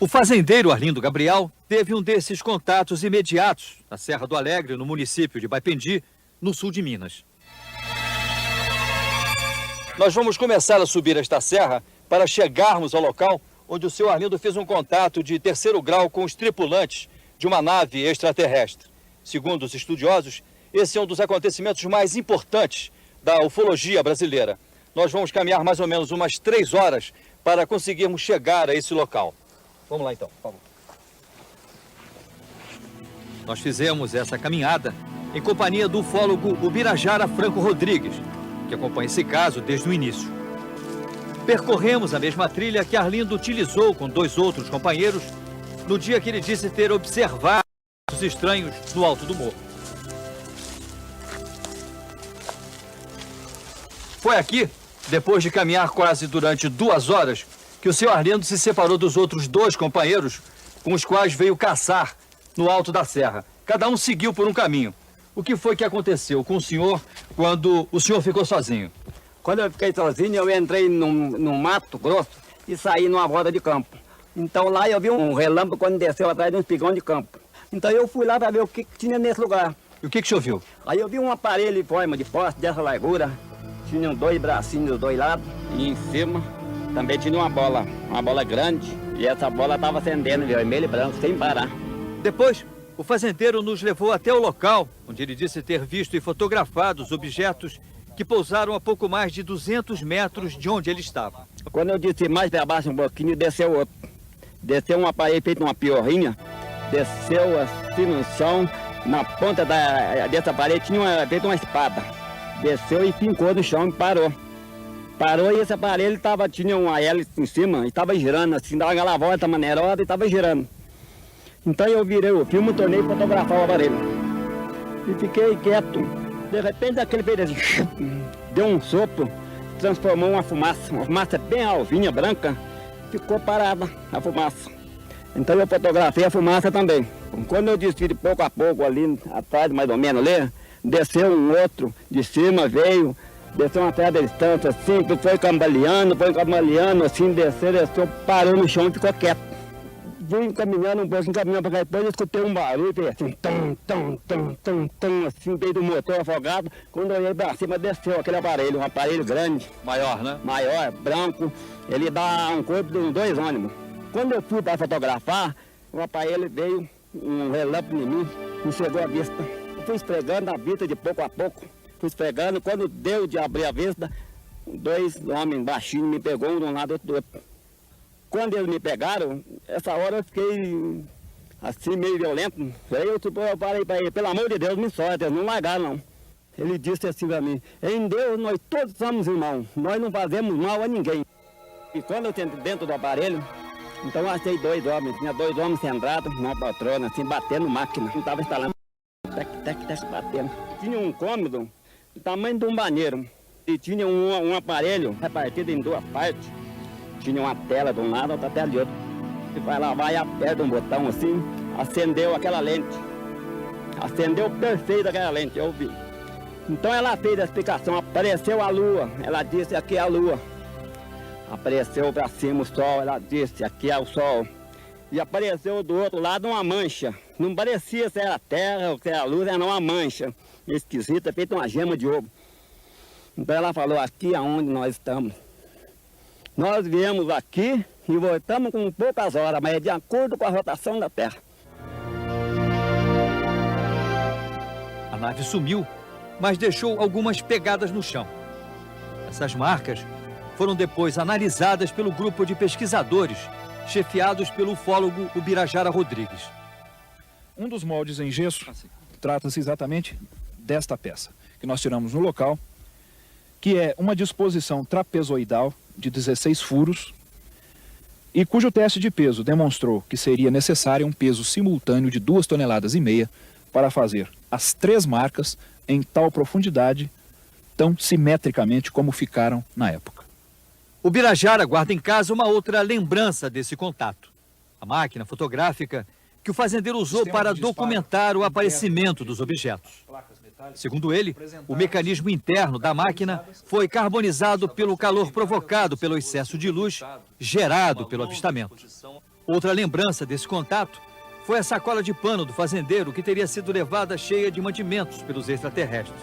O fazendeiro Arlindo Gabriel teve um desses contatos imediatos na Serra do Alegre, no município de Baipendi, no sul de Minas. Nós vamos começar a subir esta serra para chegarmos ao local onde o seu Arlindo fez um contato de 3º grau com os tripulantes de uma nave extraterrestre. Segundo os estudiosos, esse é um dos acontecimentos mais importantes da ufologia brasileira. Nós vamos caminhar mais ou menos umas 3 horas para conseguirmos chegar a esse local. Vamos lá então, por favor. Nós fizemos essa caminhada em companhia do ufólogo Ubirajara Franco Rodrigues, que acompanha esse caso desde o início. Percorremos a mesma trilha que Arlindo utilizou com 2 outros companheiros no dia que ele disse ter observado os estranhos no alto do morro. Foi aqui, depois de caminhar quase durante 2 horas, que o seu Arlindo se separou dos outros 2 companheiros com os quais veio caçar no alto da serra. Cada um seguiu por um caminho. O que foi que aconteceu com o senhor quando o senhor ficou sozinho? Quando eu fiquei sozinho, eu entrei num mato grosso e saí numa roda de campo. Então lá eu vi um relâmpago quando desceu atrás de um espigão de campo. Então eu fui lá para ver o que tinha nesse lugar. E o que o senhor viu? Aí eu vi um aparelho em forma de poste dessa largura. Tinham 2 bracinhos dos 2 lados e em cima também tinha uma bola grande. E essa bola estava acendendo vermelho e branco sem parar. Depois, o fazendeiro nos levou até o local onde ele disse ter visto e fotografado os objetos que pousaram a pouco mais de 200 metros de onde ele estava. Quando eu disse mais para baixo um pouquinho, desceu outro. Desceu um aparelho feito uma piorrinha, desceu assim no chão, na ponta dessa parede tinha feito uma espada. Desceu e fincou no chão e parou. Parou e esse aparelho tinha uma hélice em cima e estava girando assim, dava aquela volta maneirosa e estava girando. Então eu virei o filme e tornei fotografar o aparelho. E fiquei quieto. De repente aquele fez assim, deu um sopro, transformou uma fumaça bem alvinha, branca, ficou parada a fumaça. Então eu fotografei a fumaça também. Quando eu desci de pouco a pouco ali atrás, mais ou menos ali, desceu um outro de cima, veio, desceu uma certa distância assim, foi cambaleando assim, desceu, parou no chão e ficou quieto. Vim caminhando um pouquinho, caminhando para cá, depois eu escutei um barulho, assim, assim, veio do motor afogado. Quando eu olhei para cima, desceu aquele aparelho, um aparelho grande. Maior, né? Maior, branco, ele dá um corpo de 2 ônibus. Quando eu fui para fotografar, o aparelho veio, um relâmpago em mim, me chegou à vista. Eu fui esfregando a vista de pouco a pouco, fui esfregando, quando deu de abrir a vista, 2 homens baixinhos me pegou um de um lado, outro do outro. Quando eles me pegaram, essa hora eu fiquei assim, meio violento. Aí eu falei para ele, pelo amor de Deus, me solta, eles não largaram não. Ele disse assim para mim, em Deus nós todos somos irmãos, nós não fazemos mal a ninguém. E quando eu entrei dentro do aparelho, então eu achei 2 homens, tinha 2 homens sentados numa poltrona, assim, batendo máquina. Não estava instalando, batendo. Tinha um cômodo do tamanho de um banheiro e tinha um aparelho repartido em 2 partes. Tinha uma tela de um lado, outra tela de outro. Você vai lá, vai, aperta um botão assim, acendeu aquela lente. Acendeu perfeito aquela lente, eu vi. Então ela fez a explicação, apareceu a lua, ela disse aqui é a lua. Apareceu para cima o sol, ela disse aqui é o sol. E apareceu do outro lado uma mancha. Não parecia se era a terra ou se era a luz, era uma mancha esquisita, feita uma gema de ovo. Então ela falou, aqui é onde nós estamos. Nós viemos aqui e voltamos com poucas horas, mas é de acordo com a rotação da Terra. A nave sumiu, mas deixou algumas pegadas no chão. Essas marcas foram depois analisadas pelo grupo de pesquisadores, chefiados pelo ufólogo Ubirajara Rodrigues. Um dos moldes em gesso trata-se exatamente desta peça, que nós tiramos no local, que é uma disposição trapezoidal de 16 furos, e cujo teste de peso demonstrou que seria necessário um peso simultâneo de 2,5 toneladas para fazer as 3 marcas em tal profundidade, tão simetricamente como ficaram na época. O Ubirajara guarda em casa uma outra lembrança desse contato. A máquina fotográfica que o fazendeiro usou para documentar o aparecimento dos objetos. Segundo ele, o mecanismo interno da máquina foi carbonizado pelo calor provocado pelo excesso de luz gerado pelo avistamento. Outra lembrança desse contato foi a sacola de pano do fazendeiro que teria sido levada cheia de mantimentos pelos extraterrestres.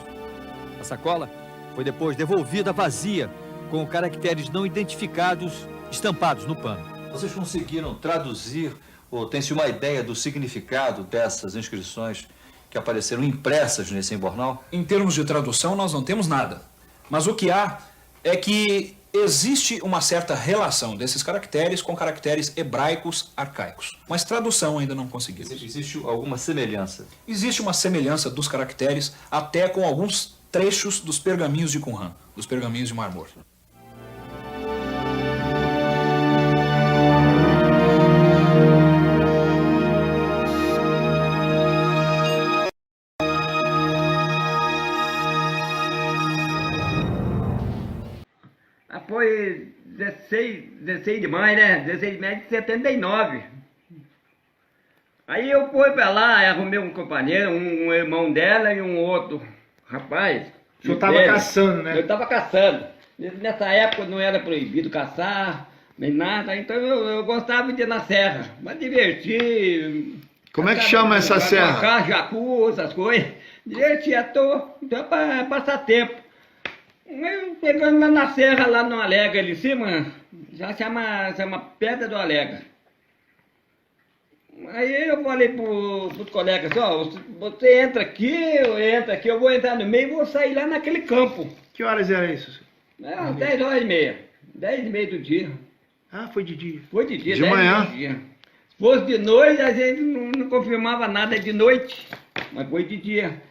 A sacola foi depois devolvida vazia, com caracteres não identificados estampados no pano. Vocês conseguiram traduzir ou tem-se uma ideia do significado dessas inscrições que apareceram impressas nesse embornal? Em termos de tradução, nós não temos nada. Mas o que há é que existe uma certa relação desses caracteres com caracteres hebraicos arcaicos. Mas tradução ainda não conseguimos. Existe alguma semelhança? Existe uma semelhança dos caracteres até com alguns trechos dos pergaminhos de Qumran, dos pergaminhos de Mar Morto. Foi 16 de maio, né? 16 de maio de 79. Aí eu fui pra lá, arrumei um companheiro, um irmão dela e um outro rapaz. O senhor tava caçando, né? Eu tava caçando. Nessa época não era proibido caçar, nem nada, então eu gostava de ir na serra, mas divertir. Como é que chama essa serra? Jacu, essas coisas. Divertir à toa, então para passar tempo. Eu pegando lá na serra, lá no Alega, ali em cima, já chama Pedra do Alega. Aí eu falei pros colegas, ó, você entra aqui, eu vou entrar no meio e vou sair lá naquele campo. Que horas era isso? 10 horas e meia. 10 e meia do dia. Ah, foi de dia. Foi de dia, De 10 manhã? do dia. Se fosse de noite, a gente não confirmava nada de noite, mas foi de dia.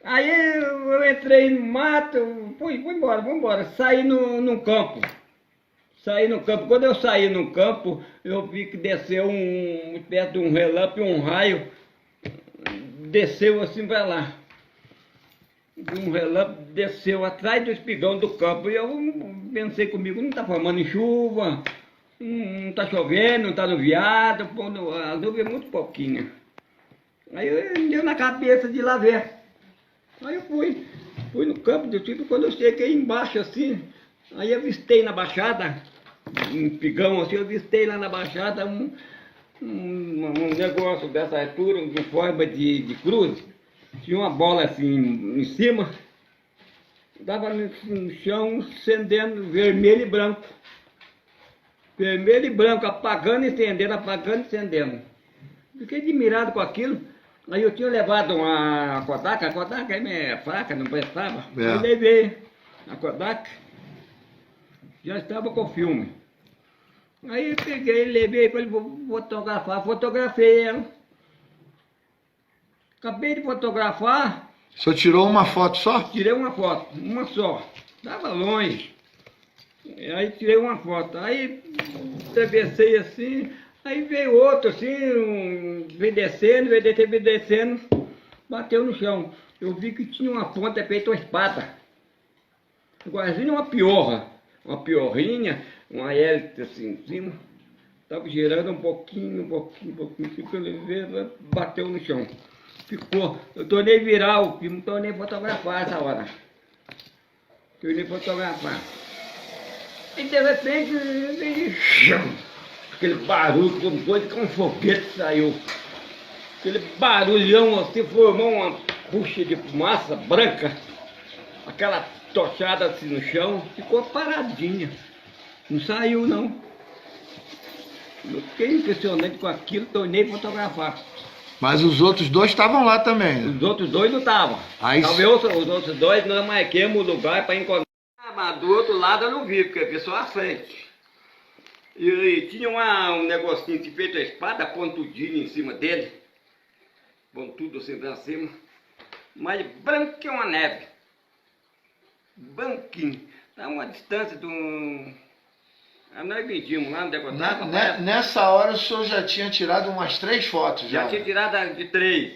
Aí eu entrei no mato, fui embora. Saí num campo. Quando eu saí no campo, eu vi que desceu perto de um relâmpago, um raio, desceu assim para lá. Um relâmpago desceu atrás do espigão do campo. E eu pensei comigo, não está formando chuva, não está chovendo, não está nuviado, a nuvem é muito pouquinha. Aí eu deu na cabeça de ir lá ver. Aí eu fui no campo do tipo, quando eu cheguei embaixo assim, aí eu avistei na baixada, um pigão assim, eu avistei lá na baixada um negócio dessa altura, de forma de cruz, tinha uma bola assim em cima, dava no chão acendendo vermelho e branco. Vermelho e branco, apagando e acendendo. Fiquei admirado com aquilo. Aí eu tinha levado uma Kodak, a Kodak é minha fraca, não prestava. Eu levei a Kodak, já estava com o filme. Aí eu peguei, levei para ele fotografar, fotografei ela. Acabei de fotografar. O senhor tirou uma foto só? Tirei uma foto, uma só. Estava longe. Aí tirei uma foto. Aí atravessei assim. Aí veio outro assim, veio descendo, bateu no chão. Eu vi que tinha uma ponta feita uma espada. Igualzinho uma piorrinha, uma hélice assim em cima. Estava girando um pouquinho, bateu no chão. Ficou. Eu tornei virar o filme, tornei fotografar essa hora. E de repente, aquele barulho, como coisa que um foguete saiu. Aquele barulhão assim, formou uma bucha de fumaça branca. Aquela tochada assim no chão, ficou paradinha. Não saiu não. Eu fiquei impressionante com aquilo, tornei fotografar. Mas os outros dois estavam lá também. Os outros dois não estavam. Talvez os outros dois nós marquemos o lugar para encontrar. Mas do outro lado eu não vi, porque eu vi só a frente. E tinha um negocinho que feito a espada, pontudinho em cima dele. Pontudo assim pra cima. Mas branco que uma neve. Branquinho. Tá uma distância de um... Nós vendíamos lá no Decotava. Nessa hora o senhor já tinha tirado umas 3 fotos já? Já tinha tirado de 3.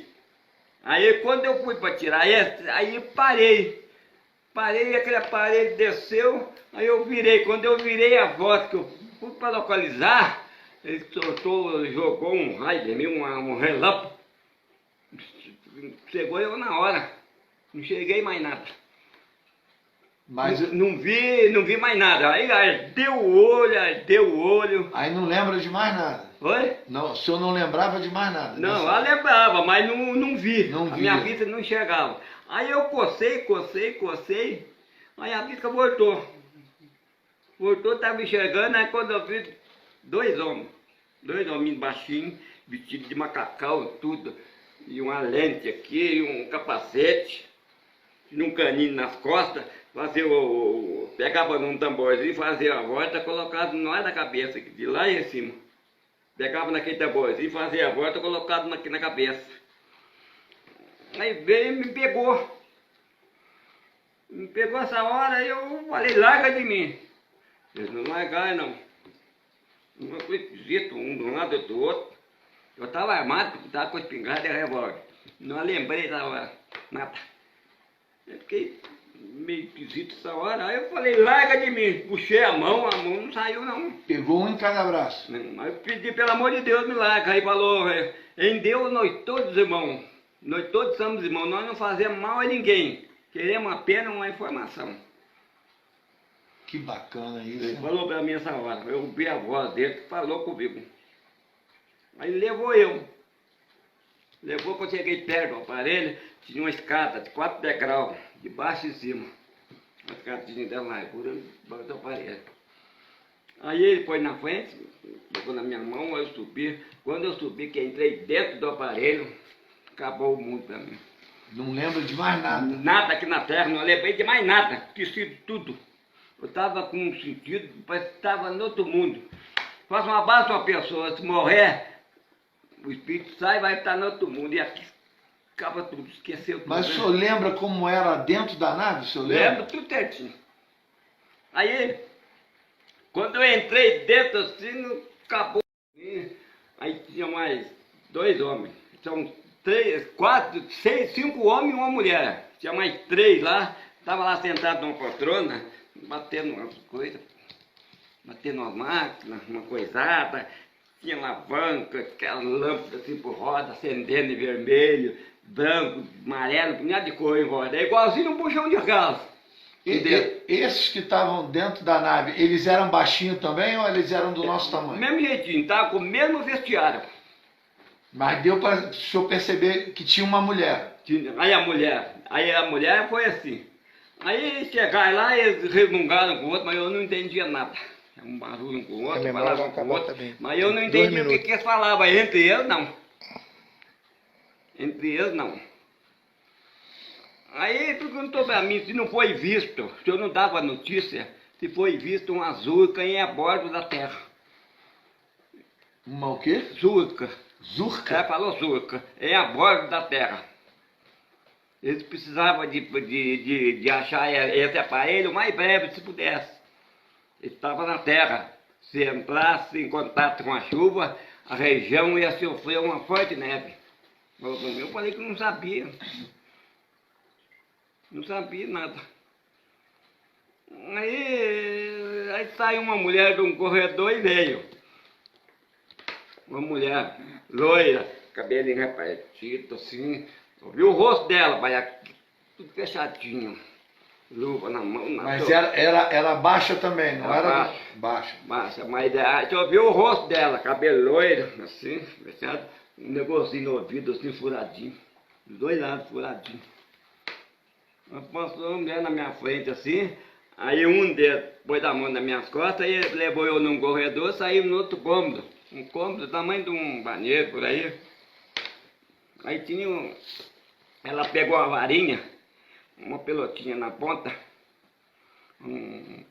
Aí quando eu fui para tirar essa, aí parei. Aquele aparelho desceu, aí eu virei. Quando eu virei a foto que eu fui para localizar, ele jogou um raio de mim, um relâmpago. Chegou eu na hora. Não cheguei mais nada. Mas não vi mais nada. Aí ardeu o olho. Aí não lembra de mais nada? Oi? Não, o senhor não lembrava de mais nada? Não, nessa- eu lembrava, mas não vi. Não A minha via. vista não enxergava. Aí eu cocei. Aí a vista voltou. Voltou, estava enxergando, aí quando eu vi dois homens baixinhos, vestidos de macacão, tudo, e uma lente aqui, e um capacete, e um caninho nas costas, pegava num tamborzinho, fazia a volta, colocado não é da cabeça, de lá em cima. Pegava naquele tamborzinho, fazia a volta, colocado aqui na cabeça. Aí veio e me pegou. Me pegou essa hora e eu falei, larga de mim. Eles não largaram não. Uma coisa esquisita, um de um lado do outro. Eu estava armado, estava com espingarda e revólver. Não lembrei da hora, nada. Eu fiquei meio esquisito essa hora. Aí eu falei, larga de mim. Puxei a mão não saiu não. Pegou um em cada braço. Aí eu pedi, pelo amor de Deus, me larga. Aí falou, em Deus nós todos irmãos. Nós todos somos irmãos, nós não fazemos mal a ninguém. Queremos apenas uma informação. Que bacana isso. Ele hein? falou para mim essa hora, eu ouvi a voz dele que falou comigo. Aí levou eu. Levou quando eu cheguei perto do aparelho, tinha uma escada de 4 degraus, de baixo e cima. Uma escadinha da largura debaixo do aparelho. Aí ele foi na frente, pegou na minha mão, eu subi. Quando eu subi, que entrei dentro do aparelho, acabou o mundo para mim. Não lembra de mais nada. Nada aqui na terra, não lembrei de mais nada, esqueci de tudo. Eu estava com um sentido, parece que estava no outro mundo. Faz uma base uma pessoa, se morrer, o espírito sai e vai estar no outro mundo. E aqui acaba tudo, esqueceu tudo. Mas o né? senhor lembra como era dentro da nave? O senhor lembra? Lembro tudo certinho. Aí, quando eu entrei dentro assim, acabou. Aí tinha mais 2 homens. São 3, 4, 6, 5 homens e uma mulher. Tinha mais 3 lá. Estava lá sentado numa poltrona, batendo umas coisas, batendo uma máquina, uma coisada. Tinha alavanca, aquela lâmpada assim por roda, acendendo em vermelho, branco, amarelo, nada de cor em roda. É igualzinho um buchão de gás. Esses que estavam dentro da nave, eles eram baixinhos também ou eles eram do nosso tamanho? Mesmo jeitinho, tava com o mesmo vestiário. Mas deu para o senhor perceber que tinha uma mulher. Aí a mulher foi assim. Aí chegaram lá, eles resmungaram com o outro, mas eu não entendia nada. Um barulho um com o outro, falavam com o outro, mas eu não entendia o que eles falavam. Entre eles, não. Entre eles, não. Aí perguntou para mim se não foi visto, se eu não dava notícia, se foi visto uma zurca em a bordo da terra. Uma o quê? Zurca. Zurca? Ela falou zurca, em a bordo da terra. Eles precisavam de achar esse aparelho o mais breve se pudesse. Ele estava na terra. Se entrasse em contato com a chuva, a região ia sofrer uma forte neve. Eu falei que não sabia. Não sabia nada. Aí saiu uma mulher de um corredor e veio. Uma mulher loira, cabelinho repartido assim. Eu vi o rosto dela, tudo fechadinho. Luva na mão, na Mas toda. era baixa também, não Era era? baixa. Baixa. Massa, mas eu vi o rosto dela, cabelo loiro, assim, fechado, um negocinho no ouvido, assim, furadinho. Dos 2 lados, furadinho. Passou uma mulher na minha frente, assim, aí um deles pôs a mão nas minhas costas, e ele levou eu num corredor, saiu no outro cômodo. Um cômodo do tamanho de um banheiro, por aí. Aí tinha ela pegou uma varinha, uma pelotinha na ponta, um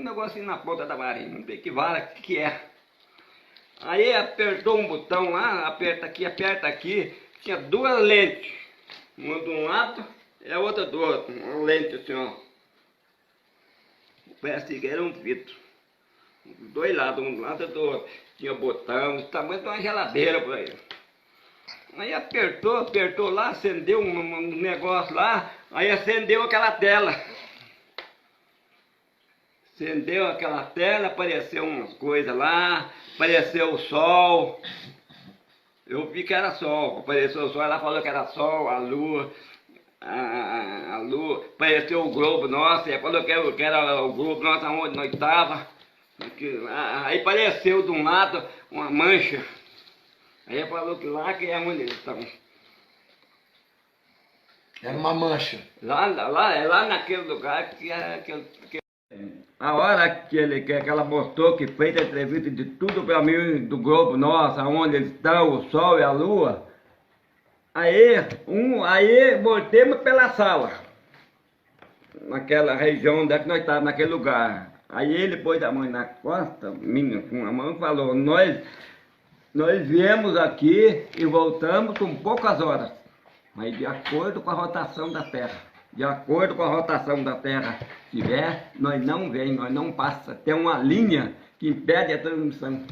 negocinho na ponta da varinha, não sei que vara, o que é. Aí apertou um botão lá, aperta aqui, tinha 2 lentes, uma de um lado e a outra do outro, uma lente assim, ó. Parece que era um vidro, 2 lados, um do lado e do outro, tinha botão, o tamanho de uma geladeira por aí. Aí apertou lá, acendeu um negócio lá, aí acendeu aquela tela. Acendeu aquela tela, apareceu umas coisas lá, apareceu o sol. Eu vi que era sol, apareceu o sol, ela falou que era sol, a lua, apareceu o globo nosso, ela falou que era o globo nosso onde nós estávamos. Aí apareceu de um lado uma mancha. Aí ele falou que lá que é onde eles estão. Era uma mancha. Lá naquele lugar que é a hora que ela mostrou que fez a entrevista de tudo para mim do Globo Nossa, onde eles estão, o Sol e a Lua. Aí voltemos pela sala, naquela região onde é que nós estávamos, naquele lugar. Aí ele pôs a mão na costa, minha, com a mão, e falou, nós viemos aqui e voltamos com poucas horas, mas de acordo com a rotação da Terra. De acordo com a rotação da Terra tiver, nós não vem, nós não passa. Tem uma linha que impede a transmissão.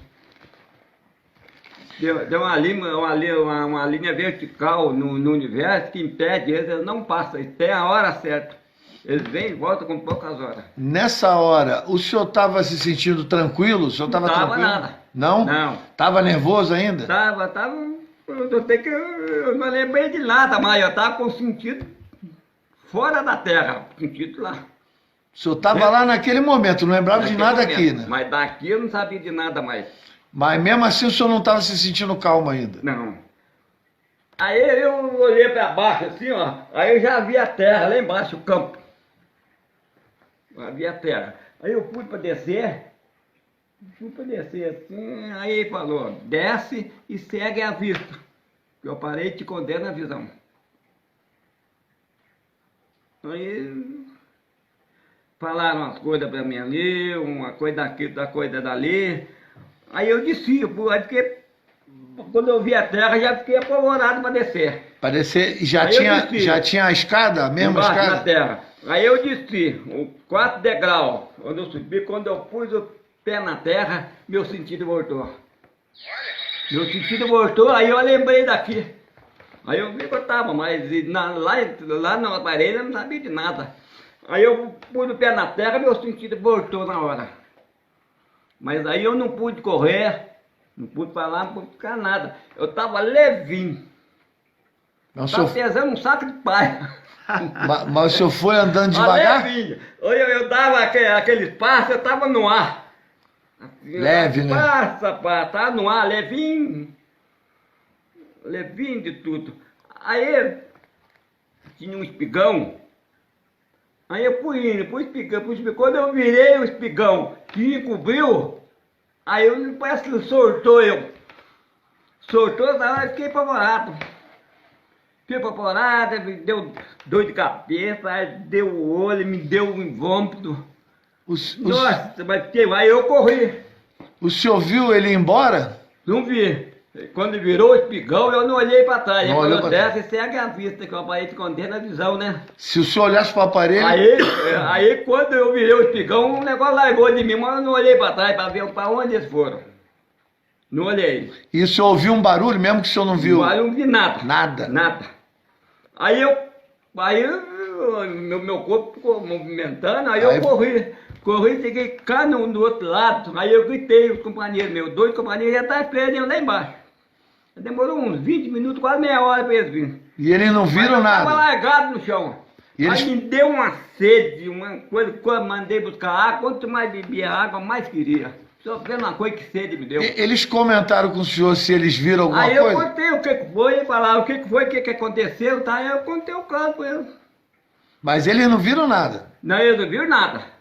Tem uma linha vertical no universo que impede, eles não passam, eles têm a hora certa. Eles vêm e voltam com poucas horas. Nessa hora, o senhor estava se sentindo tranquilo? O senhor estava tranquilo? Não estava nada. Não? Não. Estava nervoso ainda? Estava. Eu não lembrei de nada, mas eu estava com sentido fora da Terra, sentido lá. O senhor estava lá naquele momento, não lembrava de nada momento, aqui, né? Mas daqui eu não sabia de nada mais. Mas mesmo assim o senhor não estava se sentindo calmo ainda? Não. Aí eu olhei para baixo assim, ó, aí eu já vi a terra lá embaixo, o campo. Já vi a terra. Aí eu fui para descer assim, aí ele falou, desce e segue a vista, que eu parei e te condeno a visão. Aí falaram umas coisas para mim ali, uma coisa daqui, outra coisa dali. Aí eu desci, porque quando eu vi a terra já fiquei apavorado para descer. Para descer, já tinha a escada, a mesma Embaixo escada? na terra. Aí eu desci, o 4 degraus, quando eu subi, quando eu pus o pé na terra, meu sentido voltou. Meu sentido voltou, aí eu lembrei daqui. Aí eu vi que eu estava, mas lá no aparelho eu não sabia de nada. Aí eu pus o pé na terra, meu sentido voltou na hora. Mas aí eu não pude correr, não pude falar, não pude ficar nada. Eu estava levinho. Estava pesando um saco de palha. Mas o senhor foi andando devagar? Levinho. Eu dava aquele passo, eu estava no ar. Leve, né? Estava no ar, levinho. Levinho de tudo. Aí tinha um espigão. Aí eu fui indo, pro espigão. Quando eu virei o espigão que encobriu, aí parece que soltou eu. Soltou, eu fiquei apavorado. Me deu dor de cabeça, aí deu o olho, me deu um vômito. Nossa, mas aí eu corri. O senhor viu ele ir embora? Não vi. Quando virou o espigão, eu não olhei para trás. Não olhou pra trás. Desce, segue a vista, que o aparelho te condena a visão, né? Se o senhor olhasse para o aparelho... Aí quando eu virei o espigão, o negócio largou de mim, mas eu não olhei para trás para ver para onde eles foram. Não olhei. E o senhor ouviu um barulho mesmo que o senhor não viu? Não vi nada. Nada? Nada. Aí meu corpo ficou movimentando, aí eu corri. Corri, cheguei cá no outro lado, aí eu gritei os companheiros meus, 2 companheiros já estavam esperando lá embaixo. Demorou uns 20 minutos, quase meia hora para eles virem. E eles não viram nada? Estava largado no chão. Aí me deu uma sede, uma coisa que eu mandei buscar água, quanto mais bebia água, mais queria. Só vendo uma coisa que sede me deu. Eles comentaram com o senhor se eles viram alguma coisa? Aí eu contei o que foi, falaram o que foi, o que aconteceu, tá? Aí eu contei o caso com eles. Mas eles não viram nada? Não, eles não viram nada.